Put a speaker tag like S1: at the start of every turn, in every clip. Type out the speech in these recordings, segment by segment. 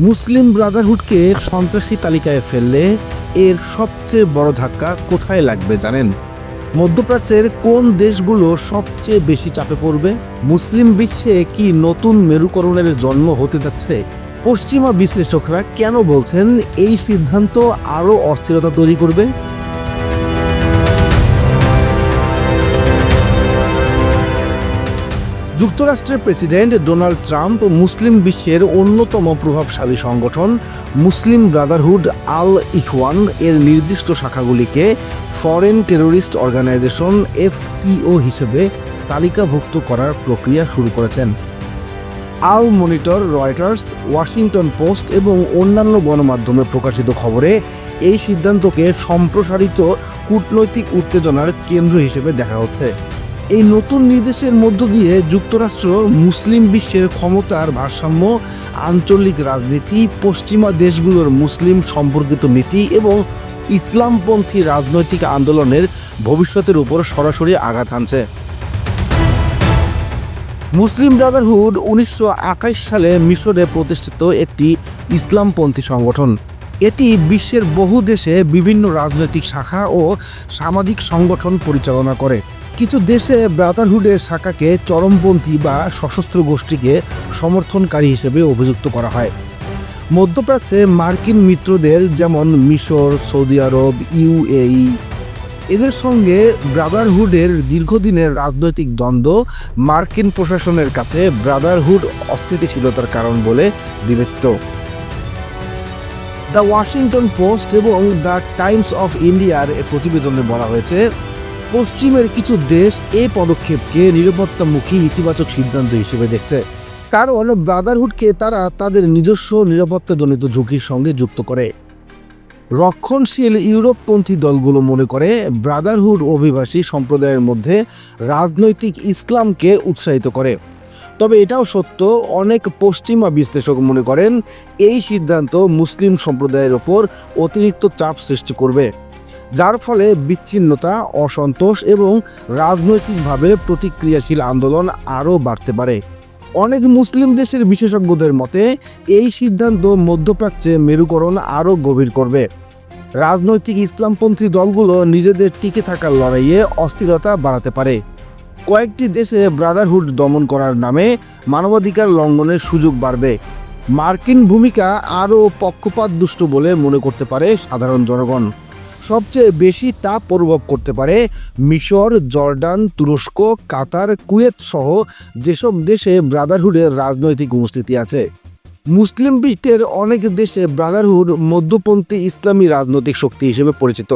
S1: মুসলিম ব্রাদারহুডকে সন্ত্রাসী তালিকায় ফেললে এর সবচেয়ে বড় ধাক্কা কোথায় লাগবে জানেন? মধ্যপ্রাচ্যের কোন দেশগুলো সবচেয়ে বেশি চাপে পড়বে? মুসলিম বিশ্বে কি নতুন মেরুকরণের জন্ম হতে যাচ্ছে? পশ্চিমা বিশ্লেষকরা কেন বলছেন এই সিদ্ধান্ত আরও অস্থিরতা তৈরি করবে? যুক্তরাষ্ট্রের প্রেসিডেন্ট ডোনাল্ড ট্রাম্প মুসলিম বিশ্বের অন্যতম প্রভাবশালী সংগঠন মুসলিম ব্রাদারহুড আল ইখওয়ান এর নির্দিষ্ট শাখাগুলিকে ফরেন টেররিস্ট অর্গানাইজেশন FTO হিসেবে তালিকাভুক্ত করার প্রক্রিয়া শুরু করেছেন। আল মনিটর, রয়টার্স, ওয়াশিংটন পোস্ট এবং অন্যান্য গণমাধ্যমে প্রকাশিত খবরে এই সিদ্ধান্তকে সম্প্রসারিত কূটনৈতিক উত্তেজনার কেন্দ্র হিসেবে দেখা হচ্ছে। এই নতুন নির্দেশের মধ্য দিয়ে যুক্তরাষ্ট্র মুসলিম বিশ্বের ক্ষমতার ভারসাম্য, আঞ্চলিক রাজনীতি, পশ্চিমা দেশগুলোর মুসলিম সম্পর্কিত নীতি এবং ইসলামপন্থী রাজনৈতিক আন্দোলনের ভবিষ্যতের উপর সরাসরি আঘাত হানছে। মুসলিম ব্রাদারহুড 1928 সালে মিশরে প্রতিষ্ঠিত একটি ইসলামপন্থী সংগঠন। এটি বিশ্বের বহু দেশে বিভিন্ন রাজনৈতিক শাখা ও সামাজিক সংগঠন পরিচালনা করে। কিছু দেশে ব্রাদারহুডের শাখাকে চরমপন্থী বা সশস্ত্র গোষ্ঠীকে সমর্থনকারী হিসেবে অভিযুক্ত করা হয়। মধ্যপ্রাচ্যে মার্কিন মিত্রদের যেমন মিশর, সৌদি আরব, UAE এদের সঙ্গে ব্রাদারহুডের দীর্ঘদিনের রাজনৈতিক দ্বন্দ্ব মার্কিন প্রশাসনের কাছে ব্রাদারহুড অস্থিতিশীলতার কারণ বলে বিবেচিত। দ্য ওয়াশিংটন পোস্ট এবং দ্য টাইমস অফ ইন্ডিয়ার প্রতিবেদনে বলা হয়েছে, পশ্চিমের কিছু দেশ এই পদক্ষেপকে নিরাপত্তামুখী ইতিবাচক সিদ্ধান্ত হিসেবে দেখছে, কারণ ব্রাদারহুডকে তারা তাদের নিজস্ব নিরাপত্তাজনিত ঝুঁকির সঙ্গে যুক্ত করে। রক্ষণশীল ইউরোপপন্থী দলগুলো মনে করে ব্রাদারহুড অভিবাসী সম্প্রদায়ের মধ্যে রাজনৈতিক ইসলামকে উৎসাহিত করে। তবে এটাও সত্য, অনেক পশ্চিমা বিশ্লেষক মনে করেন এই সিদ্ধান্ত মুসলিম সম্প্রদায়ের ওপর অতিরিক্ত চাপ সৃষ্টি করবে, যার ফলে বিচ্ছিন্নতা, অসন্তোষ এবং রাজনৈতিকভাবে প্রতিক্রিয়াশীল আন্দোলন আরও বাড়তে পারে। অনেক মুসলিম দেশের বিশেষজ্ঞদের মতে এই সিদ্ধান্ত মধ্যপ্রাচ্যে মেরুকরণ আরও গভীর করবে। রাজনৈতিক ইসলামপন্থী দলগুলো নিজেদের টিকে থাকার লড়াইয়ে অস্থিরতা বাড়াতে পারে। কয়েকটি দেশে ব্রাদারহুড দমন করার নামে মানবাধিকার লঙ্ঘনের সুযোগ বাড়বে। মার্কিন ভূমিকা আরও পক্ষপাতদুষ্ট বলে মনে করতে পারে সাধারণ জনগণ। সবচেয়ে বেশি তা প্রভাব করতে পারে মিশর, জর্ডান, তুরস্ক, কাতার, কুয়েত সহ যেসব দেশে ব্রাদারহুডের রাজনৈতিক উপস্থিতি আছে। মুসলিম বিশ্বের অনেক দেশে ব্রাদারহুড মধ্যপন্থী ইসলামী রাজনৈতিক শক্তি হিসেবে পরিচিত।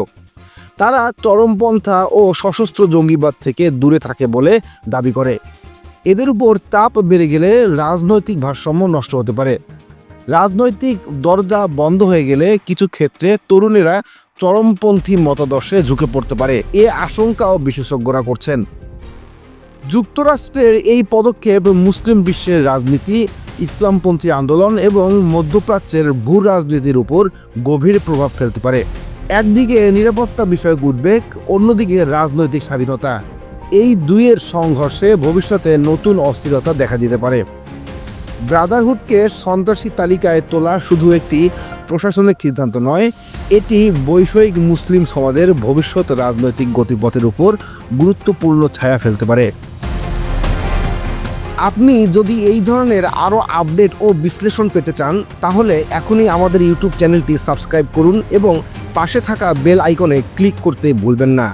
S1: তারা চরমপন্থা ও সশস্ত্র জঙ্গিবাদ থেকে দূরে থাকে বলে দাবি করে। এদের উপর চাপ বেড়ে গেলে রাজনৈতিক ভারসাম্য নষ্ট হতে পারে। রাজনৈতিক দরজা বন্ধ হয়ে গেলে কিছু ক্ষেত্রে তরুণেরা চরমপন্থী মতাদর্শে ঝুঁকে পড়তে পারে, এ আশঙ্কাও বিশেষজ্ঞরা করছেন। যুক্তরাষ্ট্রের এই পদক্ষেপ মুসলিম বিশ্বের রাজনীতি, ইসলামপন্থী আন্দোলন এবং মধ্যপ্রাচ্যের ভূ রাজনীতির উপর গভীর প্রভাব ফেলতে পারে। একদিকে নিরাপত্তা বিষয়ক উদ্বেগ, অন্যদিকে রাজনৈতিক স্বাধীনতা, এই দুইয়ের সংঘর্ষে ভবিষ্যতে নতুন অস্থিরতা দেখা দিতে পারে। ব্রাদারহুডকে সন্ত্রাসী তালিকায় তোলা শুধু একটি প্রশাসনিক সিদ্ধান্ত নয়, এটি বৈষয়িক মুসলিম সমাজের ভবিষ্যৎ রাজনৈতিক গতিপথের উপর গুরুত্বপূর্ণ ছায়া ফেলতে পারে। আপনি যদি এই ধরনের আরও আপডেট ও বিশ্লেষণ পেতে চান, তাহলে এখনই আমাদের ইউটিউব চ্যানেলটি সাবস্ক্রাইব করুন এবং পাশে থাকা বেল আইকনে ক্লিক করতে ভুলবেন না।